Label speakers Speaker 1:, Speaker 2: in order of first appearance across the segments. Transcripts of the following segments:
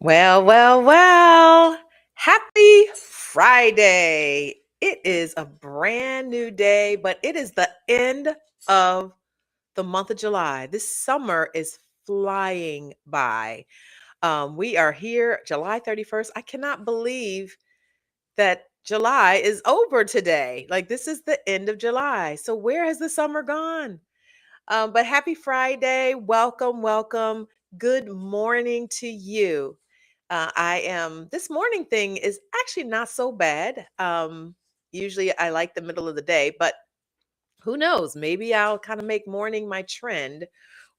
Speaker 1: Well. Happy Friday. It is a brand new day, but it is the end of the month of July. This summer is flying by. We are here, July 31st. I cannot believe that July is over today. Like, this is the end of July. So, where has the summer gone? But happy Friday. Welcome. Good morning to you. This morning thing is actually not so bad. Usually I like the middle of the day, but who knows? Maybe I'll kind of make morning my trend.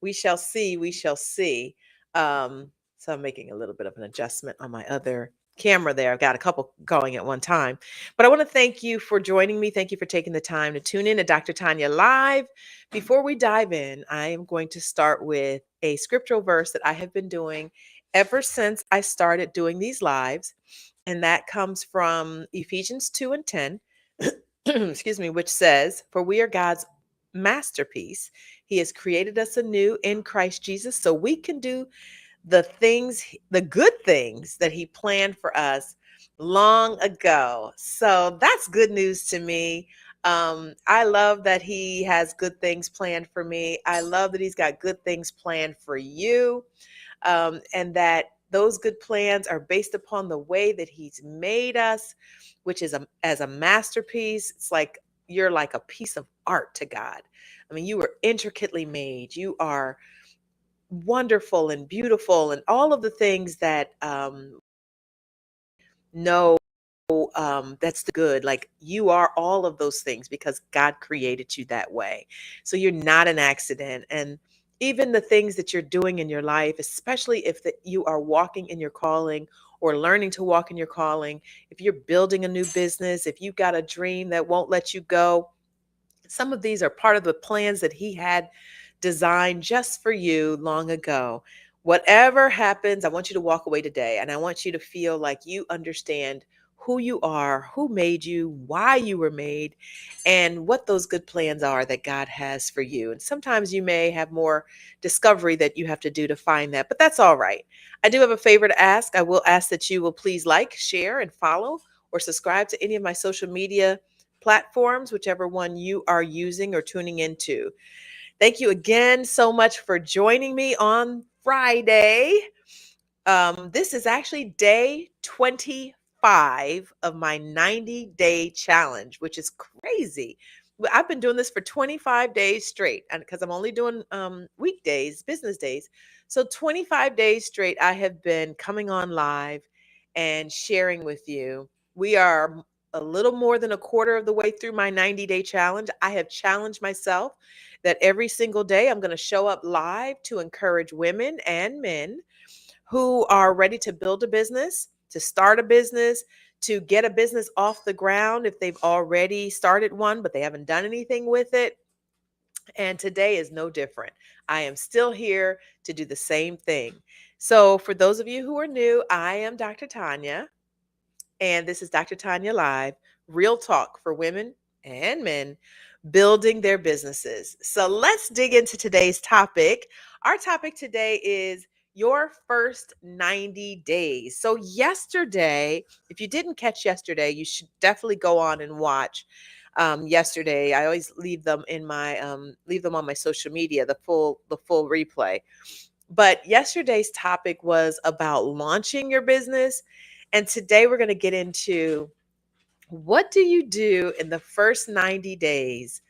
Speaker 1: We shall see. We shall see. So I'm making a little bit of an adjustment on my other camera there. I've got a couple going at one time. But I want to thank you for joining me. Thank you for taking the time to tune in to Dr. Tanya Live. Before we dive in, I am going to start with a scriptural verse that I have been doing ever since I started doing these lives. And that comes from Ephesians 2 and 10. Excuse me, which says, "For we are God's masterpiece. He has created us anew in Christ Jesus so we can do the good things that He planned for us long ago." So that's good news to me. I love that He has good things planned for me. I love that He's got good things planned for you, and that those good plans are based upon the way that He's made us, which is as a masterpiece. It's like you're like a piece of art to God. I mean, you were intricately made. You are wonderful and beautiful, and all of the things that no that's the good. Like, you are all of those things because God created you that way. So you're not an accident. And even the things that you're doing in your life, especially if you are walking in your calling or learning to walk in your calling, if you're building a new business, if you've got a dream that won't let you go, some of these are part of the plans that He had designed just for you long ago. Whatever happens, I want you to walk away today and I want you to feel like you understand who you are, who made you, why you were made, and what those good plans are that God has for you. And sometimes you may have more discovery that you have to do to find that, but that's all right. I do have a favor to ask. I will ask that you will please like, share, and follow or subscribe to any of my social media platforms, whichever one you are using or tuning into. Thank you again so much for joining me on Friday. This is actually day 25 of my 90-day challenge, which is crazy. I've been doing this for 25 days straight, and because I'm only doing weekdays, business days. So 25 days straight, I have been coming on live and sharing with you. We are a little more than a quarter of the way through my 90-day challenge. I have challenged myself that every single day I'm going to show up live to encourage women and men who are ready to build a business, to start a business, to get a business off the ground if they've already started one, but they haven't done anything with it. And today is no different. I am still here to do the same thing. So, for those of you who are new, I am Dr. Tanya, and this is Dr. Tanya Live, real talk for women and men building their businesses. So let's dig into today's topic. Our topic today is your first 90 days. So yesterday, if you didn't catch yesterday, you should definitely go on and watch yesterday. I always leave them on my social media, the full replay. But yesterday's topic was about launching your business. And today we're going to get into, what do you do in the first 90 days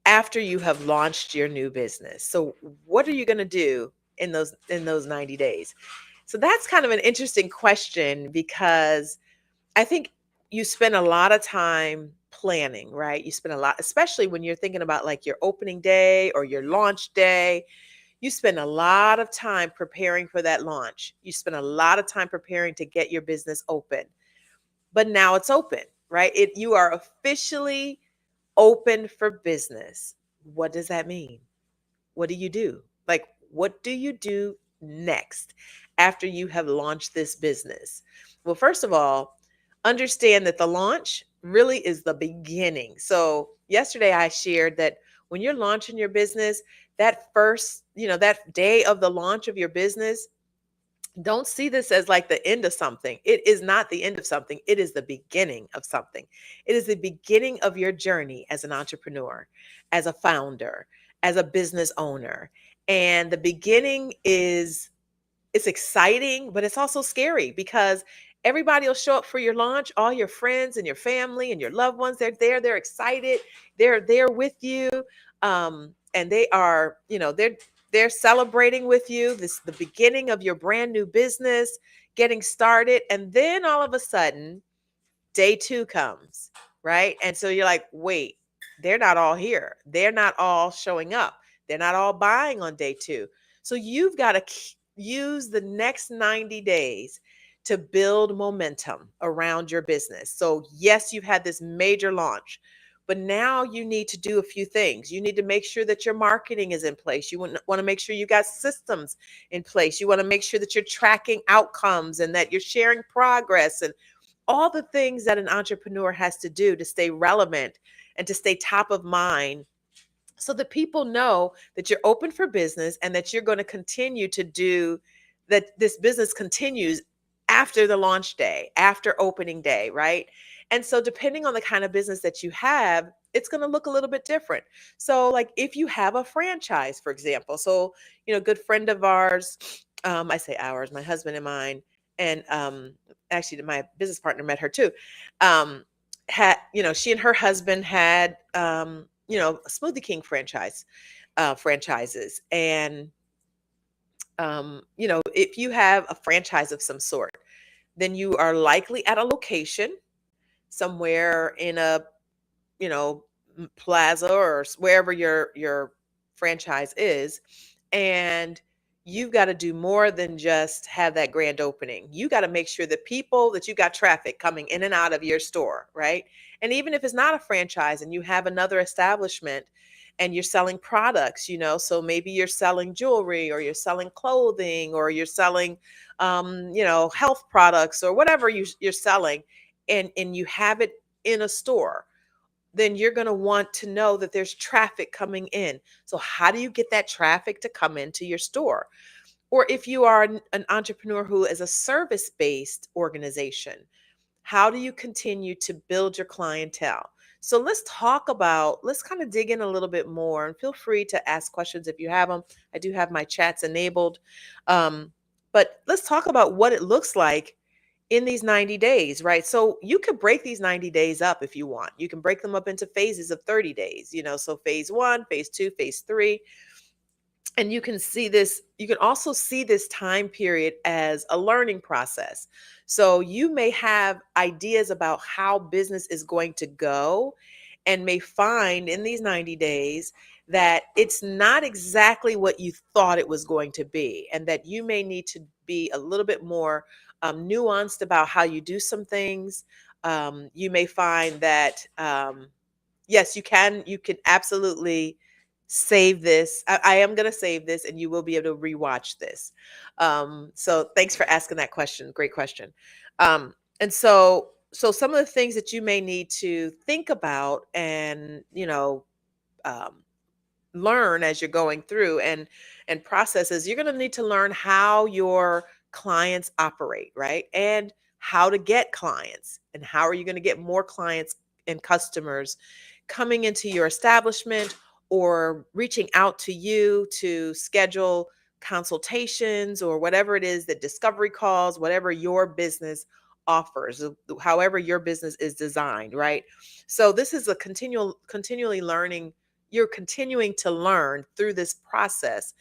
Speaker 1: after you have launched your new business? So what are you going to do in those 90 days? So that's kind of an interesting question, because I think you spend a lot of time planning, right? You spend a lot, especially when you're thinking about like your opening day or your launch day. You spend a lot of time preparing for that launch. You spend a lot of time preparing to get your business open. But now it's open, right? You are officially open for business. What does that mean? What do you do? Like, what do you do next after you have launched this business? Well, first of all, understand that the launch really is the beginning. So, yesterday I shared that when you're launching your business, that first, that day of the launch of your business, Don't see this as like the end of something. It is not the end of something. It is the beginning of something. It is the beginning of your journey as an entrepreneur, as a founder, as a business owner. And the beginning is it's exciting, but it's also scary because everybody will show up for your launch, all your friends and your family and your loved ones, they're there, they're excited, they're there with you. And they are, they're celebrating with you. This is the beginning of your brand new business, getting started. And then all of a sudden, day two comes, right? And so you're like, wait, they're not all here. They're not all showing up. They're not all buying on day two. So you've got to use the next 90 days to build momentum around your business. So, yes, you've had this major launch, but now you need to do a few things. You need to make sure that your marketing is in place. You want to make sure you got systems in place. You want to make sure that you're tracking outcomes and that you're sharing progress and all the things that an entrepreneur has to do to stay relevant and to stay top of mind so that people know that you're open for business and that you're going to continue to do that. This business continues after the launch day, after opening day, right? And so depending on the kind of business that you have, it's going to look a little bit different. So like if you have a franchise, for example, so a good friend of ours, I say ours, my husband and mine, and actually my business partner met her too. Had she and her husband had Smoothie King franchises. And if you have a franchise of some sort, then you are likely at a location somewhere in a you know plaza or wherever your franchise is. And you've got to do more than just have that grand opening. You got to make sure that you got traffic coming in and out of your store, right? And even if it's not a franchise and you have another establishment and you're selling products, so maybe you're selling jewelry or you're selling clothing or you're selling health products or whatever you're selling, and you have it in a store, then you're going to want to know that there's traffic coming in. So, how do you get that traffic to come into your store? Or if you are an entrepreneur who is a service based organization, how do you continue to build your clientele? So, let's kind of dig in a little bit more, and feel free to ask questions if you have them. I do have my chats enabled. Um, but let's talk about what it looks like in these 90 days, right? So you could break these 90 days up if you want. You can break them up into phases of 30 days, so phase one, phase two, phase three. And you can also see this time period as a learning process. So you may have ideas about how business is going to go and may find in these 90 days that it's not exactly what you thought it was going to be, and that you may need to be a little bit more nuanced about how you do some things. You may find that yes, you can absolutely save this. I am going to save this and you will be able to rewatch this. So thanks for asking that question. Great question. And so some of the things that you may need to think about and um, learn as you're going through and processes, you're going to need to learn how your clients operate, right? And how to get clients, and how are you going to get more clients and customers coming into your establishment or reaching out to you to schedule consultations or whatever it is, that discovery calls, whatever your business offers, however your business is designed, right? So this is a continually learning. You're continuing to learn through this process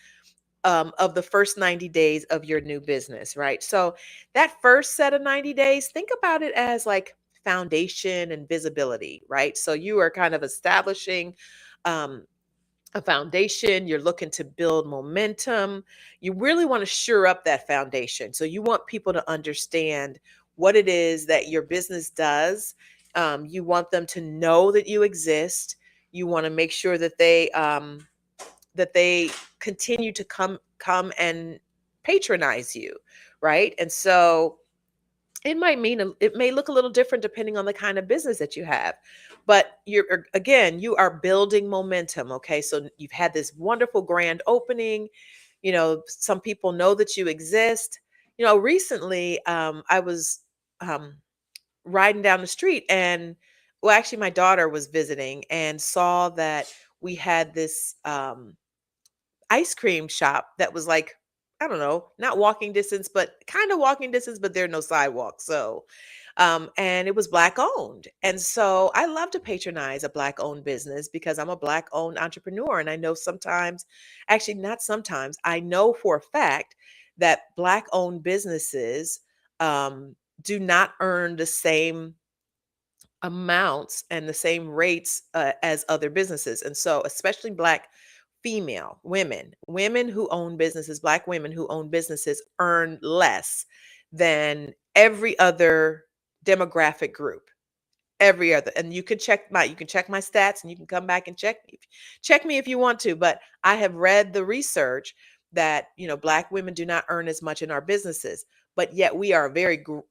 Speaker 1: of the first 90 days of your new business, right? So that first set of 90 days, think about it as like foundation and visibility, right? So you are kind of establishing um, a foundation. You're looking to build momentum. You really want to shore up that foundation. So you want people to understand what it is that your business does. You want them to know that you exist. You want to make sure that they continue to come and patronize you, right? And so it may look a little different depending on the kind of business that you have, but you are building momentum. Okay, so you've had this wonderful grand opening. Some people know that you exist. Recently, I was um, riding down the street, and well, actually, my daughter was visiting and saw that we had this ice cream shop that was like, I don't know, not walking distance, but kind of walking distance, but there are no sidewalks. So, and it was black owned. And so I love to patronize a black owned business because I'm a black owned entrepreneur. And I know sometimes, actually, not sometimes, I know for a fact that black owned businesses do not earn the same amounts and the same rates as other businesses. And so, especially black female women who own businesses, black women who own businesses earn less than every other demographic group. Every other, and you can check my stats, and you can come back and check me if you want to, but I have read the research that, black women do not earn as much in our businesses, but yet we are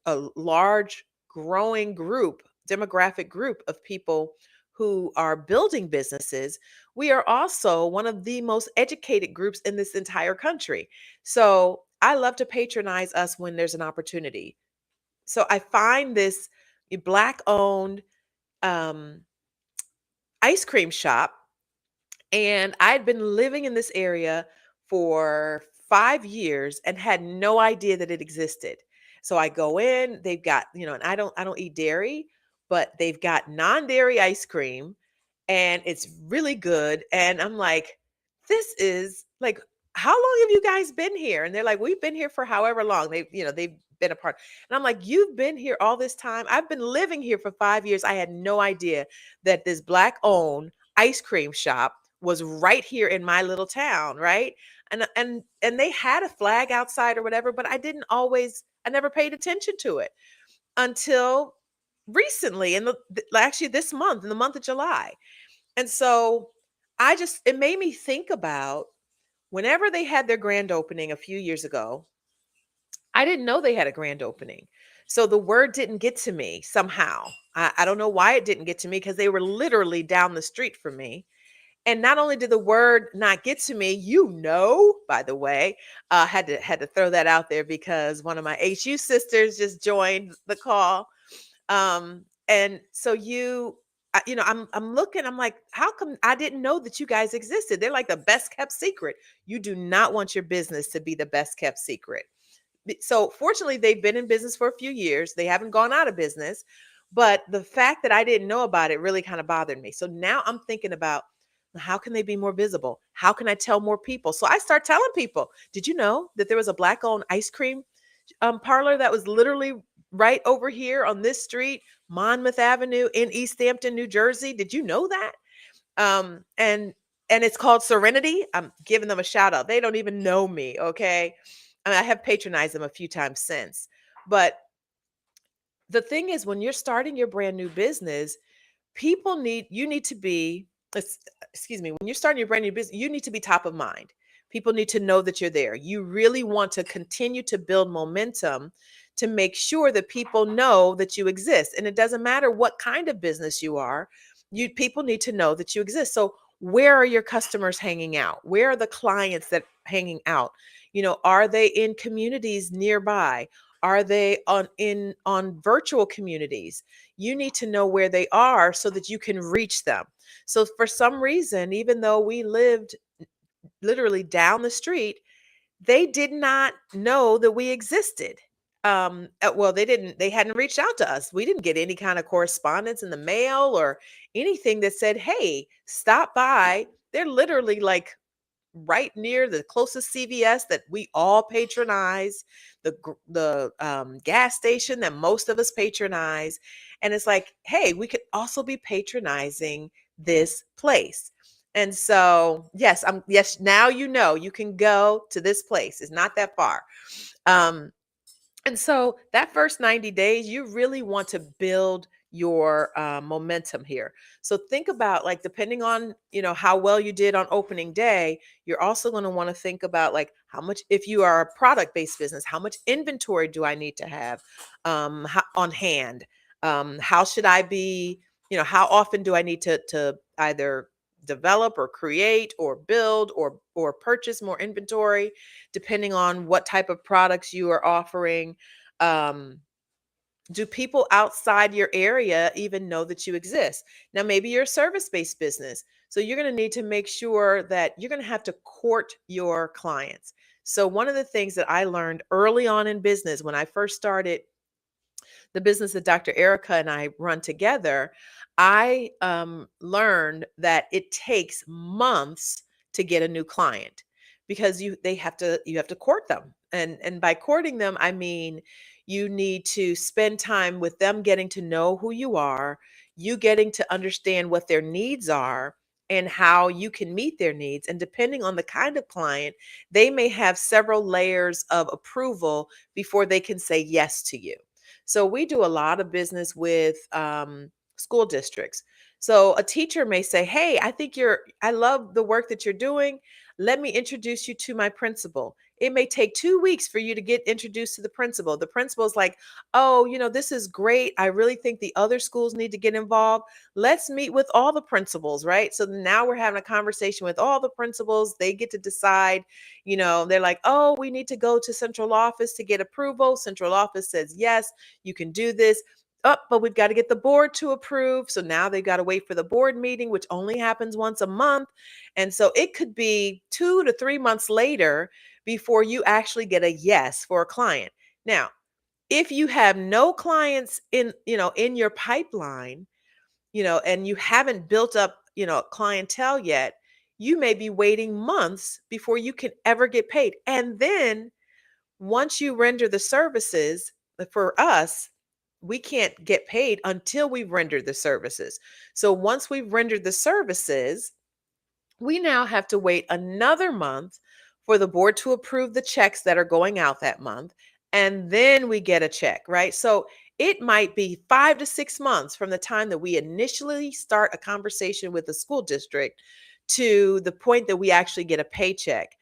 Speaker 1: a large growing demographic group of people who are building businesses. We are also one of the most educated groups in this entire country. So I love to patronize us when there's an opportunity. So I find this black owned um, ice cream shop, and I'd been living in this area for 5 years and had no idea that it existed. So I go in, they've got, and I don't eat dairy, but they've got non-dairy ice cream, and it's really good. And I'm like, this is like, how long have you guys been here? And they're like, we've been here for however long. They've been apart. And I'm like, you've been here all this time. I've been living here for 5 years. I had no idea that this black owned ice cream shop was right here in my little town, right? And they had a flag outside or whatever, but I never paid attention to it until recently, actually this month, in the month of July. And so it made me think about whenever they had their grand opening a few years ago. I didn't know they had a grand opening. So the word didn't get to me somehow. I don't know why it didn't get to me, because they were literally down the street from me. And not only did the word not get to me, by the way, had to throw that out there because one of my HU sisters just joined the call. And so I'm looking, I'm like, how come I didn't know that you guys existed? They're like the best kept secret. You do not want your business to be the best kept secret. So fortunately, they've been in business for a few years. They haven't gone out of business, but the fact that I didn't know about it really kind of bothered me. So now I'm thinking about, how can they be more visible? How can I tell more people? So I start telling people, did you know that there was a black owned ice cream parlor that was literally right over here on this street, Monmouth Avenue in East Hampton, New Jersey? Did you know that? And it's called Serenity. I'm giving them a shout out. They don't even know me, okay? I mean, I have patronized them a few times since. But the thing is, when you're starting your brand new business, you need to be, excuse me, when you're starting your brand new business, you need to be top of mind. People need to know that you're there. You really want to continue to build momentum to make sure that people know that you exist. And it doesn't matter what kind of business you are, people need to know that you exist. So where are your customers hanging out? Where are the clients that hanging out? Are they in communities nearby? Are they on virtual communities? You need to know where they are so that you can reach them. So for some reason, even though we lived literally down the street, they did not know that we existed. Well, they hadn't reached out to us. We didn't get any kind of correspondence in the mail or anything that said, hey, stop by. They're literally like right near the closest CVS that we all patronize, the gas station that most of us patronize. And it's like, hey, we could also be patronizing this place. And so, yes, now you can go to this place. It's not that far. Um, and so that first 90 days, you really want to build your momentum here. So think about, like, depending on, how well you did on opening day, you're also going to want to think about, like, how much, if you are a product based business, how much inventory do I need to have on hand? How should I be, how often do I need to either develop or create or build or purchase more inventory depending on what type of products you are offering? Um, do people outside your area even know that you exist? Now, maybe you're a service based business. So you're going to need to make sure that you're going to have to court your clients. So, one of the things that I learned early on in business when I first started the business that Dr. Erica and I run together, I learned that it takes months to get a new client because you have to court them, and by courting them I mean you need to spend time with them getting to know who you are, you getting to understand what their needs are and how you can meet their needs, and depending on the kind of client they may have several layers of approval before they can say yes to you. So we do a lot of business with school districts. So a teacher may say, "Hey, I love the work that you're doing. Let me introduce you to my principal." It may take 2 weeks for you to get introduced to the principal. The principal's like, "Oh, this is great. I really think the other schools need to get involved. Let's meet with all the principals," right? So now we're having a conversation with all the principals. They get to decide, they're like, "Oh, we need to go to central office to get approval." Central office says, "Yes, you can do this." Oh, but we've got to get the board to approve. So now they've got to wait for the board meeting, which only happens once a month. And so it could be 2 to 3 months later before you actually get a yes for a client. Now, if you have no clients in your pipeline, and you haven't built up, clientele yet, you may be waiting months before you can ever get paid. And then once you render the services, for us, we can't get paid until we've rendered the services. So once we've rendered the services, we now have to wait another month for the board to approve the checks that are going out that month. And then we get a check, right? So it might be 5 to 6 months from the time that we initially start a conversation with the school district to the point that we actually get a paycheck.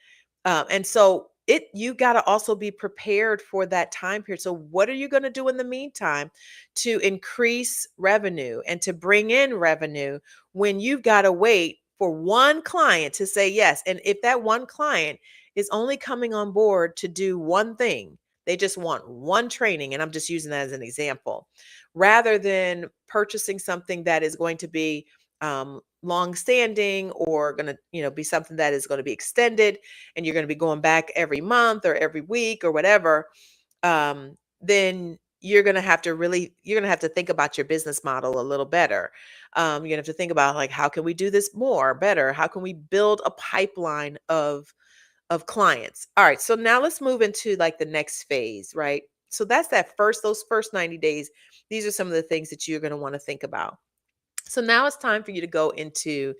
Speaker 1: And so you got to also be prepared for that time period. So what are you going to do in the meantime to increase revenue and to bring in revenue when you've got to wait for one client to say yes? And if that one client is only coming on board to do one thing, they just want one training, and I'm just using that as an example, rather than purchasing something that is going to be long standing or going to be something that is going to be extended and you're going to be going back every month or every week or whatever, then you're going to have to think about your business model a little better. You're going to have to think about, like, how can we do this more better? How can we build a pipeline of clients? All right, so now let's move into like the next phase, right? So that's those first 90 days. These are some of the things that you're going to want to think about. So now it's time for you to go into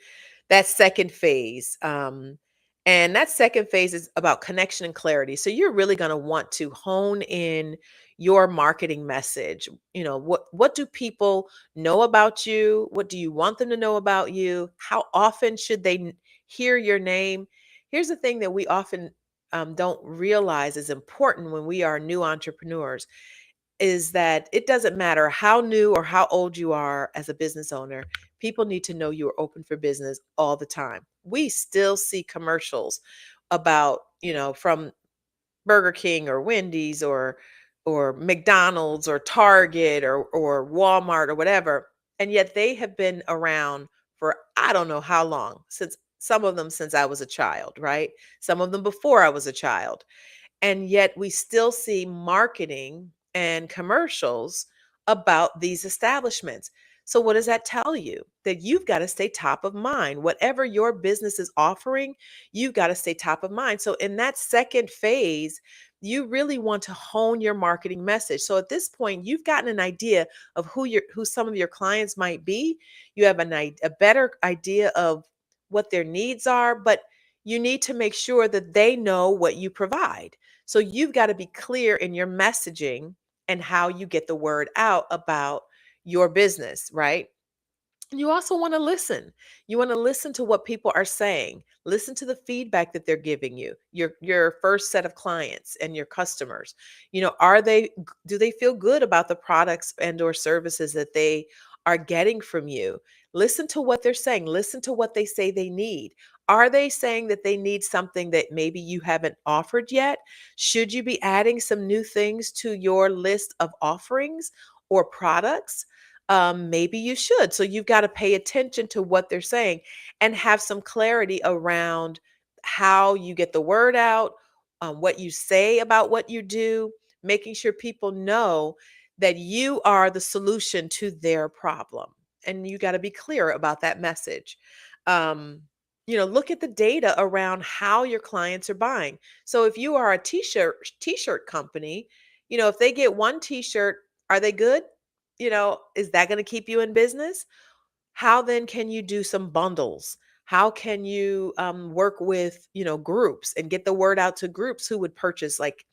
Speaker 1: that second phase. And that second phase is about connection and clarity. So you're really going to want to hone in your marketing message. What do people know about you? What do you want them to know about you? How often should they hear your name? Here's the thing that we often don't realize is important when we are new entrepreneurs, is that it doesn't matter how new or how old you are as a business owner, people need to know you are open for business all the time. We still see commercials about, from Burger King or Wendy's or McDonald's or Target or Walmart or whatever. And yet they have been around for I don't know how long, since some of them since I was a child, right? Some of them before I was a child. And yet we still see marketing and commercials about these establishments. So, what does that tell you? That you've got to stay top of mind. Whatever your business is offering, you've got to stay top of mind. So, in that second phase, you really want to hone your marketing message. So, at this point, you've gotten an idea of who some of your clients might be. You have a better idea of what their needs are, but you need to make sure that they know what you provide. So you've got to be clear in your messaging and how you get the word out about your business, right? You also want to listen. You want to listen to what people are saying. Listen to the feedback that they're giving you. Your first set of clients and your customers. Do they feel good about the products and or services that they are getting from you? Listen to what they're saying. Listen to what they say they need. Are they saying that they need something that maybe you haven't offered yet? Should you be adding some new things to your list of offerings or products? Maybe you should. So you've got to pay attention to what they're saying and have some clarity around how you get the word out, what you say about what you do, making sure people know that you are the solution to their problem. And you got to be clear about that message. Um, look at the data around how your clients are buying. So if you are a t-shirt company, if they get one t-shirt, are they good? Is that going to keep you in business? How then can you do some bundles? How can you work with, groups and get the word out to groups who would purchase, like,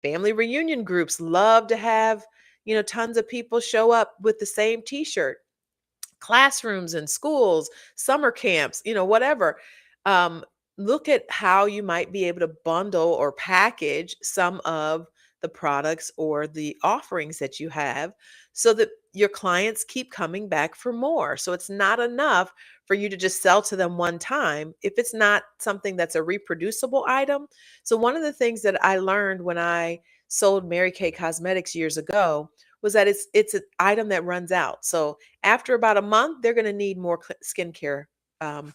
Speaker 1: family reunion groups love to have, tons of people show up with the same t-shirt. Classrooms and schools, summer camps, whatever. Um, Look at how you might be able to bundle or package some of the products or the offerings that you have so that your clients keep coming back for more. So it's not enough for you to just sell to them one time if it's not something that's a reproducible item. So one of the things that I learned when I sold Mary Kay Cosmetics years ago was that it's an item that runs out. So after about a month, they're going to need more skincare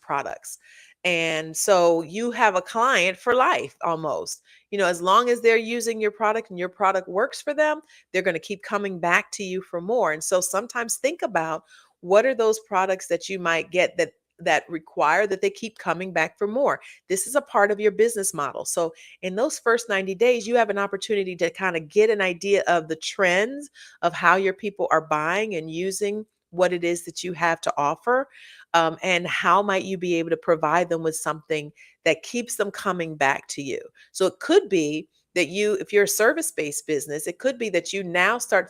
Speaker 1: products. And so you have a client for life almost. As long as they're using your product and your product works for them, they're going to keep coming back to you for more. And so sometimes think about what are those products that you might get that require that they keep coming back for more. This is a part of your business model. So in those first 90 days, you have an opportunity to kind of get an idea of the trends of how your people are buying and using what it is that you have to offer, and how might you be able to provide them with something that keeps them coming back to you. So it could be that if you're a service-based business, it could be that you now start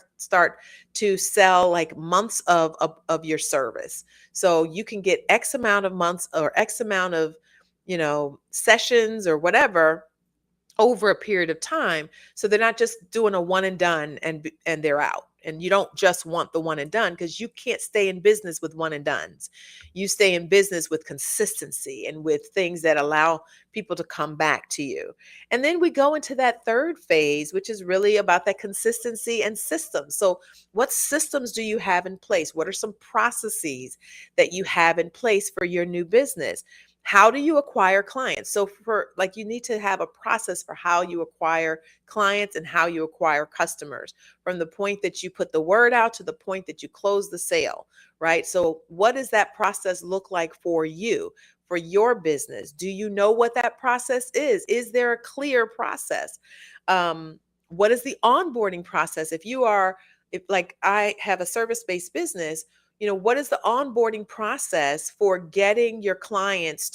Speaker 1: to sell like months of your service. So you can get X amount of months or X amount of, sessions or whatever over a period of time, so they're not just doing a one and done and they're out. And you don't just want the one and done, because you can't stay in business with one and dones. You stay in business with consistency and with things that allow people to come back to you. And then we go into that third phase, which is really about that consistency and systems. So what systems do you have in place? What are some processes that you have in place for your new business? How do you acquire clients? So for like, you need to have a process for how you acquire clients and how you acquire customers, from the point that you put the word out to the point that you close the sale, right? So what does that process look like for you, for your business? Do you know what that process is? Is there a clear process? What is the onboarding process? If like I have a service-based business, what is the onboarding process for getting your clients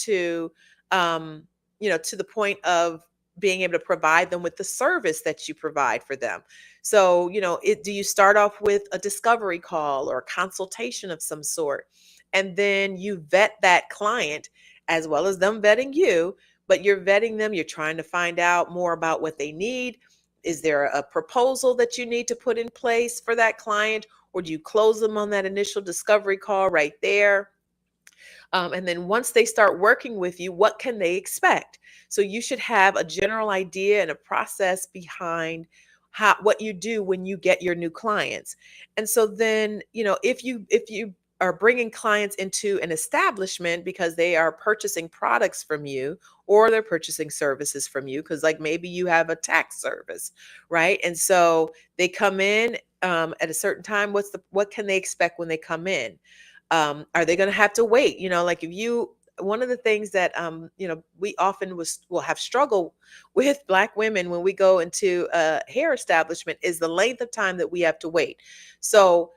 Speaker 1: um, to the point of being able to provide them with the service that you provide for them? So, do you start off with a discovery call or a consultation of some sort? And then you vet that client as well as them vetting you, but you're vetting them, you're trying to find out more about what they need. Is there a proposal that you need to put in place for that client? Or do you close them on that initial discovery call right there? And then once they start working with you, what can they expect? So you should have a general idea and a process behind what you do when you get your new clients. And so then, if you are bringing clients into an establishment because they are purchasing products from you, or they're purchasing services from you, because like maybe you have a tax service, right? And so they come in at a certain time. What can they expect when they come in? Are they going to have to wait? Like, if you one of the things that we often will have struggle with, Black women, when we go into a hair establishment, is the length of time that we have to wait. So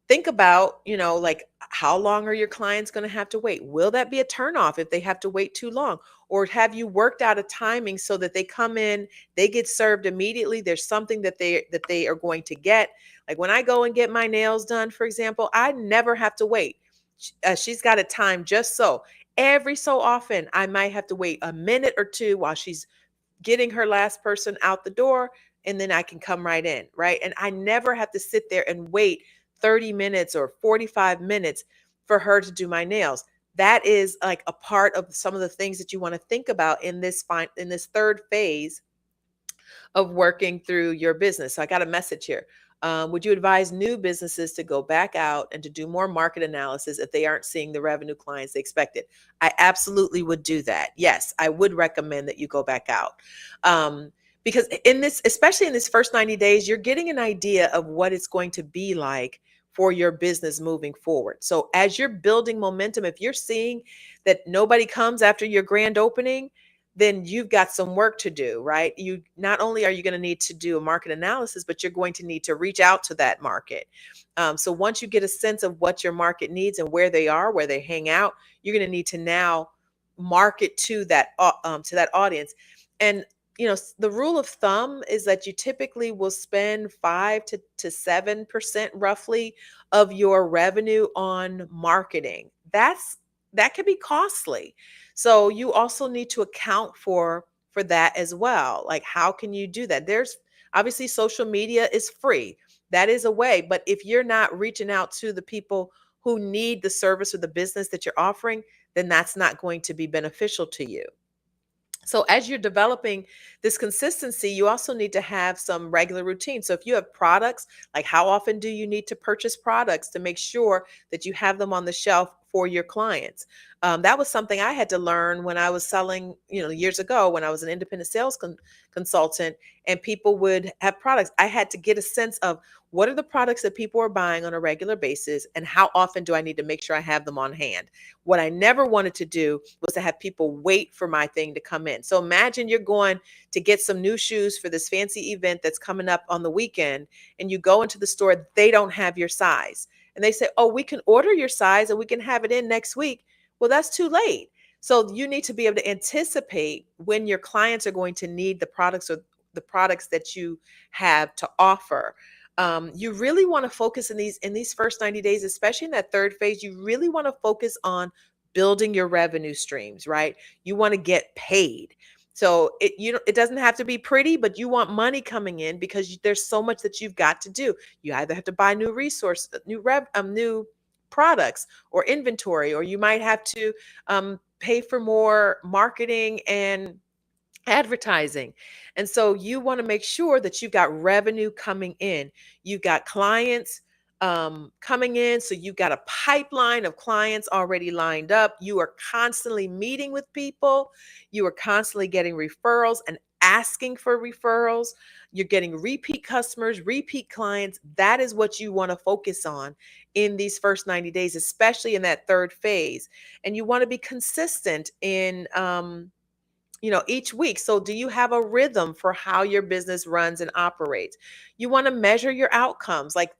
Speaker 1: think about, like, how long are your clients going to have to wait? Will that be a turnoff if they have to wait too long? Or have you worked out a timing so that they come in, they get served immediately? There's something that they are going to get. Like when I go and get my nails done, for example, I never have to wait. She's got a time just so. Every so often, I might have to wait a minute or two while she's getting her last person out the door, and then I can come right in, right? And I never have to sit there and wait 30 minutes or 45 minutes for her to do my nails. That is like a part of some of the things that you want to think about in this third phase of working through your business. So I got a message here. Would you advise new businesses to go back out and to do more market analysis if they aren't seeing the revenue clients they expected? I absolutely would do that. Yes, I would recommend that you go back out. Um, because in this, especially in this first 90 days, you're getting an idea of what it's going to be like for your business moving forward. So as you're building momentum, if you're seeing that nobody comes after your grand opening, then you've got some work to do, right? You not only are you going to need to do a market analysis, but you're going to need to reach out to that market. So once you get a sense of what your market needs and where they are, where they hang out, you're going to need to now market to that audience. And the rule of thumb is that you typically will spend 5 to 7% roughly of your revenue on marketing. That can be costly. So you also need to account for that as well. Like, how can you do that? There's obviously social media is free. That is a way, but if you're not reaching out to the people who need the service or the business that you're offering, then that's not going to be beneficial to you. So as you're developing this consistency, you also need to have some regular routine. So if you have products, like how often do you need to purchase products to make sure that you have them on the shelf for your clients? That was something I had to learn when I was selling, years ago when I was an independent sales consultant and people would have products. I had to get a sense of what are the products that people are buying on a regular basis and how often do I need to make sure I have them on hand. What I never wanted to do was to have people wait for my thing to come in. So imagine you're going to get some new shoes for this fancy event that's coming up on the weekend, and you go into the store, they don't have your size. And they say, "Oh, we can order your size and we can have it in next week." Well, that's too late. So you need to be able to anticipate when your clients are going to need the products or the products that you have to offer. You really want to focus in these first 90 days, especially in that third phase. You really want to focus on building your revenue streams, right? You want to get paid. So it doesn't have to be pretty, but you want money coming in because there's so much that you've got to do. You either have to buy new resource, new products or inventory, or you might have to pay for more marketing and advertising. And so you want to make sure that you've got revenue coming in. You've got clients coming in. So you've got a pipeline of clients already lined up. You are constantly meeting with people. You are constantly getting referrals and asking for referrals. You're getting repeat customers, repeat clients. That is what you want to focus on in these first 90 days, especially in that third phase. And you want to be consistent in, each week. So do you have a rhythm for how your business runs and operates? You want to measure your outcomes, like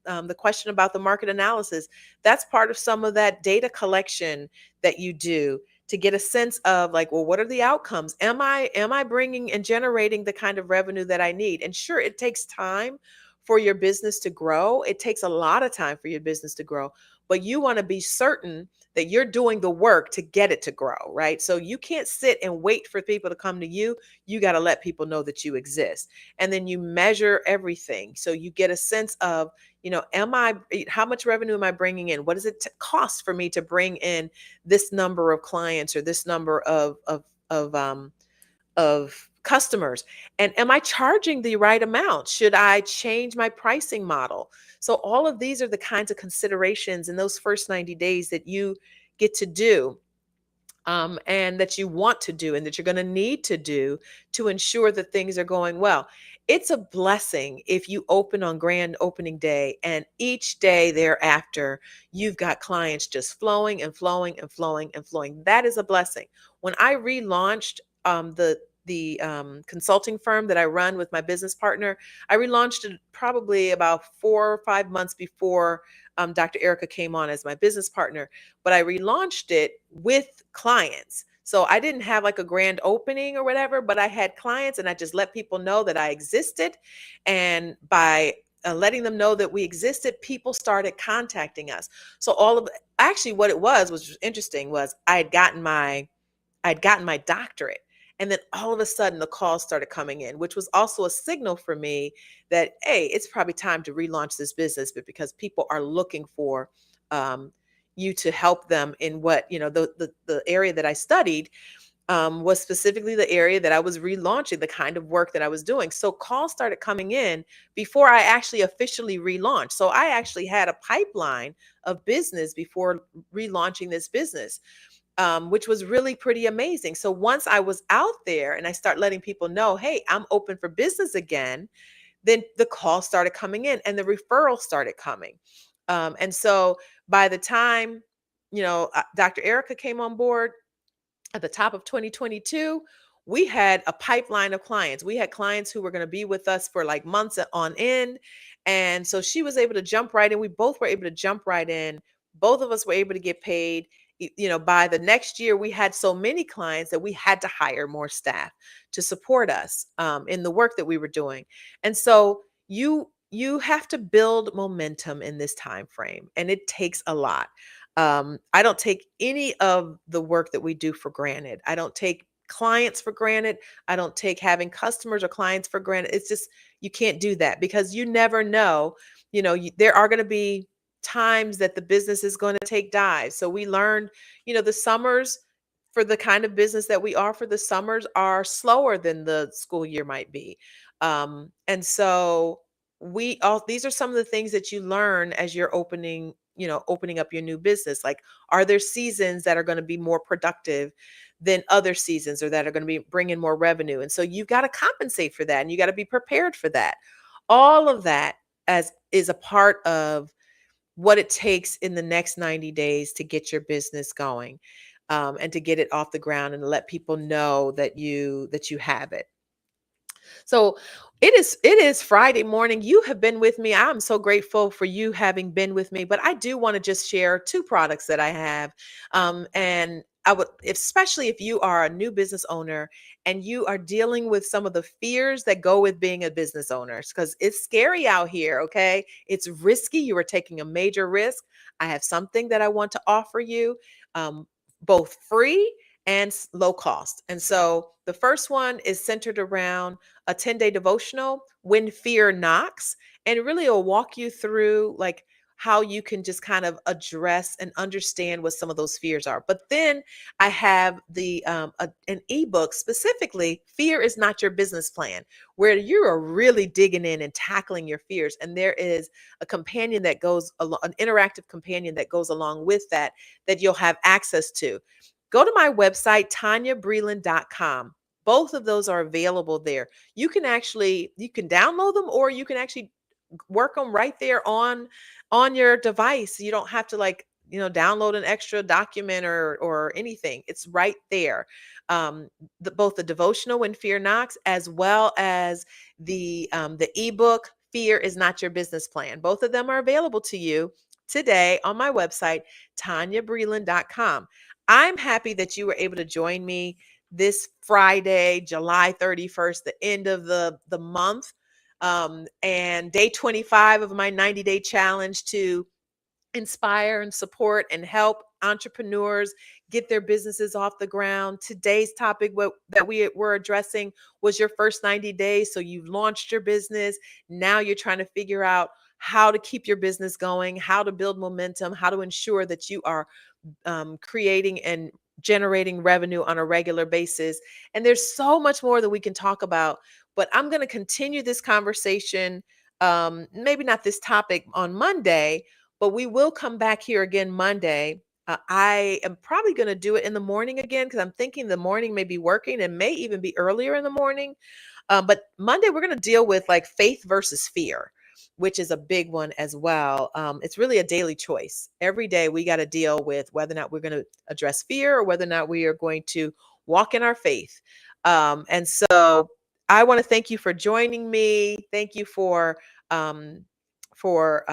Speaker 1: the question about the market analysis. That's part of some of that data collection that you do to get a sense of, like, well, what are the outcomes? Am I bringing and generating the kind of revenue that I need? And sure, it takes time for your business to grow. It takes a lot of time for your business to grow, but you want to be certain that you're doing the work to get it to grow, right? So you can't sit and wait for people to come to you. You got to let people know that you exist. And then you measure everything. So you get a sense of, how much revenue am I bringing in? What does it cost for me to bring in this number of clients or this number of customers? And am I charging the right amount? Should I change my pricing model? So all of these are the kinds of considerations in those first 90 days that you get to do, and that you want to do and that you're going to need to do to ensure that things are going well. It's a blessing if you open on grand opening day and each day thereafter, you've got clients just flowing and flowing and flowing and flowing. That is a blessing. When I relaunched the consulting firm that I run with my business partner, I relaunched it probably about 4 or 5 months before Dr. Erica came on as my business partner, but I relaunched it with clients. So I didn't have like a grand opening or whatever, but I had clients and I just let people know that I existed. And by letting them know that we existed, people started contacting us. So actually what it was interesting was I'd gotten my doctorate. And then all of a sudden the calls started coming in, which was also a signal for me that, hey, it's probably time to relaunch this business, but because people are looking for, um, you to help them in what, the area that I studied was specifically the area that I was relaunching, the kind of work that I was doing. So calls started coming in before I actually officially relaunched. So I actually had a pipeline of business before relaunching this business, which was really pretty amazing. So once I was out there and I start letting people know, hey, I'm open for business again, then the calls started coming in and the referrals started coming. And so by the time, Dr. Erica came on board, at the top of 2022, we had a pipeline of clients. We had clients who were going to be with us for like months on end. And so she was able to jump right in. We both were able to jump right in. Both of us were able to get paid. By the next year, we had so many clients that we had to hire more staff to support us in the work that we were doing. And so you have to build momentum in this time frame, and it takes a lot. I don't take any of the work that we do for granted. I don't take clients for granted. I don't take having customers or clients for granted. It's just, you can't do that because you never know. There are going to be times that the business is going to take dives. So we learned, the summers for the kind of business that we offer, the summers are slower than the school year might be. And so these are some of the things that you learn as you're opening up your new business. Like, are there seasons that are going to be more productive than other seasons, or that are going to be bringing more revenue? And so you've got to compensate for that, and you got to be prepared for that. All of that as is a part of what it takes in the next 90 days to get your business going, and to get it off the ground and let people know that you have it. So it is Friday morning. You have been with me. I'm so grateful for you having been with me. But I do want to just share two products that I have. And I would, especially if you are a new business owner and you are dealing with some of the fears that go with being a business owner, because it's scary out here. Okay. It's risky. You are taking a major risk. I have something that I want to offer you, both free and low cost. And so the first one is centered around a 10-day devotional, When Fear Knocks, and really it'll walk you through like how you can just kind of address and understand what some of those fears are. But then I have an ebook, specifically Fear is Not Your Business Plan, where you are really digging in and tackling your fears. And there is a companion that goes along, an interactive companion that goes along with that you'll have access to. Go to my website, TanyaBreland.com. Both of those are available there. You can download them, or you can actually work them right there on your device. You don't have to download an extra document or anything. It's right there. Both the devotional When Fear Knocks, as well as the ebook Fear is Not Your Business Plan. Both of them are available to you today on my website, TanyaBreland.com. I'm happy that you were able to join me this Friday, July 31st, the end of the month, and day 25 of my 90-day challenge to inspire and support and help entrepreneurs get their businesses off the ground. Today's topic that we were addressing was your first 90 days. So you've launched your business. Now you're trying to figure out how to keep your business going, how to build momentum, how to ensure that you are creating and generating revenue on a regular basis. And there's so much more that we can talk about, but I'm going to continue this conversation. Maybe not this topic on Monday, but we will come back here again Monday. I am probably going to do it in the morning again, because I'm thinking the morning may be working and may even be earlier in the morning. But Monday, we're going to deal with like faith versus fear, which is a big one as well. It's really a daily choice. Every day we got to deal with whether or not we're going to address fear, or whether or not we are going to walk in our faith. And so I want to thank you for joining me. Thank you um, for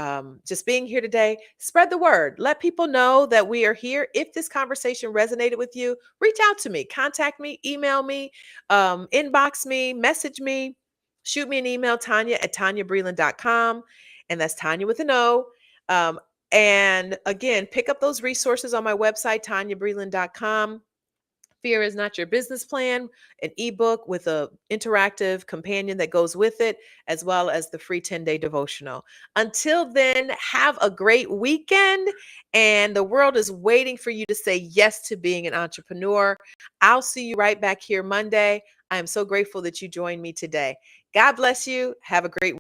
Speaker 1: just being here today. Spread the word. Let people know that we are here. If this conversation resonated with you, reach out to me, contact me, email me, inbox me, message me, shoot me an email, Tanya@TanyaBreland.com. And that's Tanya with an O. And again, pick up those resources on my website, TanyaBreland.com. Fear is Not Your Business Plan, an ebook with a interactive companion that goes with it, as well as the free 10-day devotional. Until then, have a great weekend, and the world is waiting for you to say yes to being an entrepreneur. I'll see you right back here Monday. I am so grateful that you joined me today. God bless you. Have a great